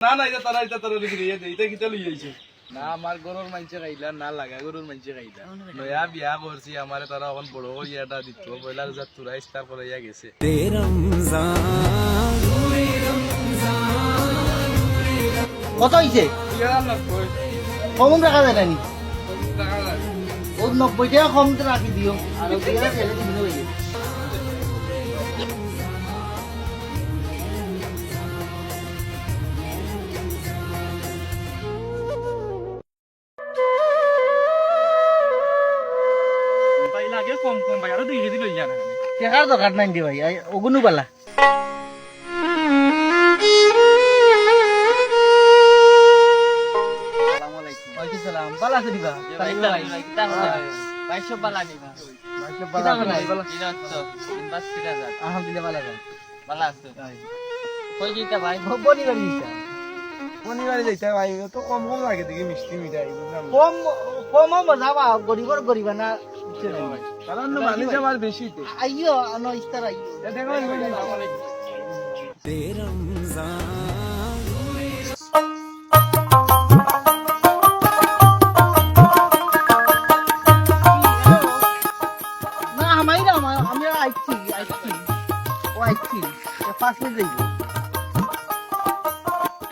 না না এটা তারা লিখে দিয়ে এটা কিটা লই আইছে না আমার গরুর মাংসে খাইলা না লাগা গরুর মাংসে খাইলা নয়া বিয়া করছি আমারে তারা এখন বড় করিয়াটা দিত বয়লার জাত তুরা স্টার করাইয়া গেছে কত হইছে কম রাখা যায় নানি ও 90 টাকা কম রাখি দিও আর ওইটা ফেলে দিবি ওই ভাই লাগে কম কম ভাই আরো 2 কেজি লই যান টাকার দরকার নাই দি ভাই ওগুনু বালা ওয়ালাইকুম সালাম বালা আছে দিবা ভাই কিতা ভাই সব বালা দিবা কিতা বালা দিনত তো বাস কিটা যা আলহামদুলিল্লাহ বালা আছে বালা আছে কই দিতা ভাই বনি বানি শনিবারে যাইতে ভাই তো কম কম লাগে দেখি মিষ্টি মিঠাই কম কম মজা বা গরিবর গরিবা না কারণ মানুষ আমার বেশি আইও আনো ইস্তার আইও না আমাই না আমি আইছি ও আইছি 5 মিনিট যাইবো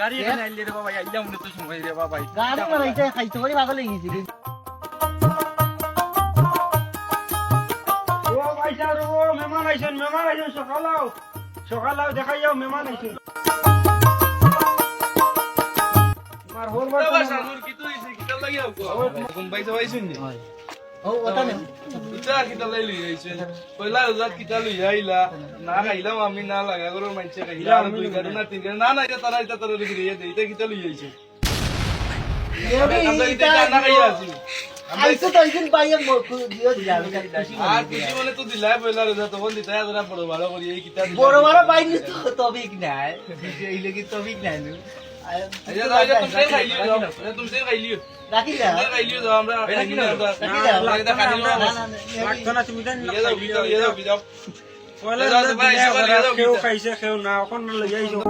গাড়ি এখানে আইলে রে বাবা আইলা মনে তো সময় রে বাবা গাড়ি মারাইতে খাইতে পারি পাগল হয়ে গেছি ও ভাই স্যার ও মেহমান আইছেন সকালাও দেখাই যাও মেহমান আইছেন আমার হোর বাচ্চা কি তো হইছে কিটা লাগিয়া কোন বাইতে হইছুন নি ও ওটা নে ইটা কিটা লাই লই আইছে পয়লা জাত কিটা লই আইলা না খাইলাম আমি না লাগা গরুর মাংসে খাইলা আর দুই গাড়ি না তিন গাড়ি না না এটা তারা লিখে দিয়ে দে এটা কিটা লই আইছে আমরা এটা না খাইয়া আছি আইছো তো একদিন বাইরে দিও দিলা আর কিছু মানে তো দিলাই পয়লা জাত তখন দিতাই তোরা বড় ভালো করি এই কিটা বড় বড় বাইনি তো তবিক নাই এইলে কি তবিক নাই নু আচ্ছা দাও এটা তুমি খাইলিও যাও এটা তুমি খাইলিও রাখি যা তুমি খাইলিও যাও আমরা রাখি যা এটা খাইলিও লাগতো না তুমি জানি ইয়ে দাও বিদাও পয়লা যাও ভাই কেউ খাইছে কেউ না এখন লই আইছো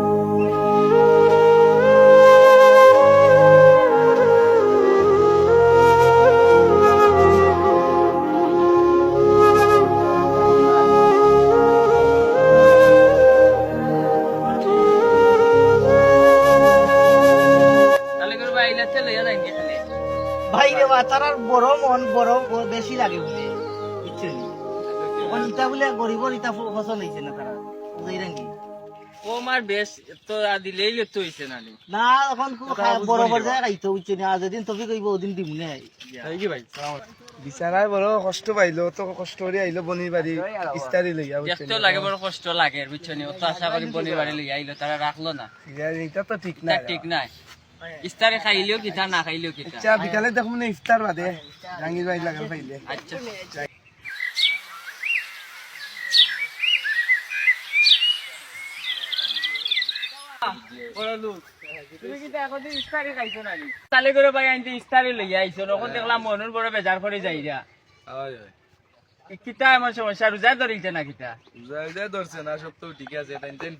তাহলে করে ভাই আইলা চলে যাই খালি ভাই রে বাতারার বড় মন বড় বেশি লাগে বলে বুঝছেন কোন ইটা বলে গরিবর ইটা ফসল হইছে না তারা বুঝাইরান কি ও মার বেশ তো দিলেই তো হইছে না না এখন বড় বড় জায়গা খাইতো বুঝছেন আর যেদিন তবি কইব ওদিন দিমু না এই কি ভাই বিচারাই বড় কষ্ট পাইলো তো কষ্ট করে আইলো বনির বাড়ি ইস্তারি লইয়া ব্যস্ত লাগে বড় কষ্ট লাগে বুঝছনি অত আশা করি বনির বাড়ি লই আইলো তারা রাখলো না এটা তো ঠিক না ঠিক নাই ইস্তারে খাইলেও কিতা না খাইলেও কিতা আচ্ছা বিকালে দেখুন না ইফতার বাদে জাঙ্গির ভাই লাগা পাইলে আচ্ছা তুমি কিতা এখন ইস্তারে খাইছো না তালে করে ভাই আনতে ইস্তারে লই আইছো তখন দেখলাম মনুর বড় বেজার করে যাইরা হয় হয় কিতা এমন সমস্যা রোজা ধরিলছে না কিতা যাই ধরছে না সব তো ঠিক আছে টেনশন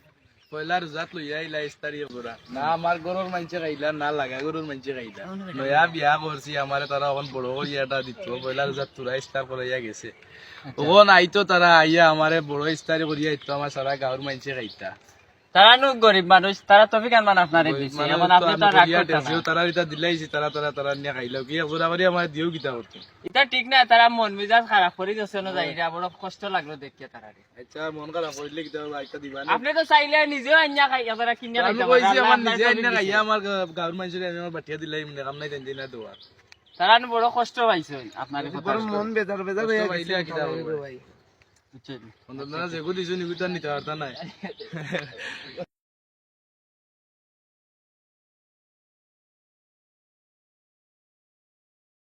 পয়লা রোজাত লইয়া আইলা ইস্তারি পুরা না আমার গরুর মাংসে খাইলা না লাগা গরুর মাংসে খাইলা নয়া বিয়া করছি আমারে তারা এখন বড় করিয়াটা দিত পয়লা রোজাত তুরা ইস্তার করাইয়া গেছে ওখন আইতো তারা আইয়া আমারে বড় ইস্তারি করিয়া আইতো আমার সারা গাঁর মাংসে খাইতা তারা নো গরিব মানুষ তারা তো বিকান মান আপনারে দিছে এমন আপনি তো রাগ করতেন না তারা এটা দিলাইছি তারা নিয়ে খাইলাও কি একজোড়া করে আমার দিও কিতা করতো এটা ঠিক না তারা মন মেজাজ খারাপ করে দিছে না যাইরা বড় কষ্ট লাগলো দেখতে তারারে আচ্ছা মন খারাপ করলে কিতা একটা দিবা না আপনি তো চাইলে নিজেও আইনা খাই তারা কিনে আমি খাইতে কইছি আমার পারেন নিজে আইনা খাইয়া আমার গাঁর মাংসে আমি আমার বাটিয়া দিলাই মানে কাম নাই টেনশন না দেওয়ার তারা বড় কষ্ট পাইছে আপনার বড় মন বেজার বেজার হয়ে গেছে কিতা ভাই বুঝছেন অন্তত না যেগু দিছো নিগুতা নিতে পারতা নাই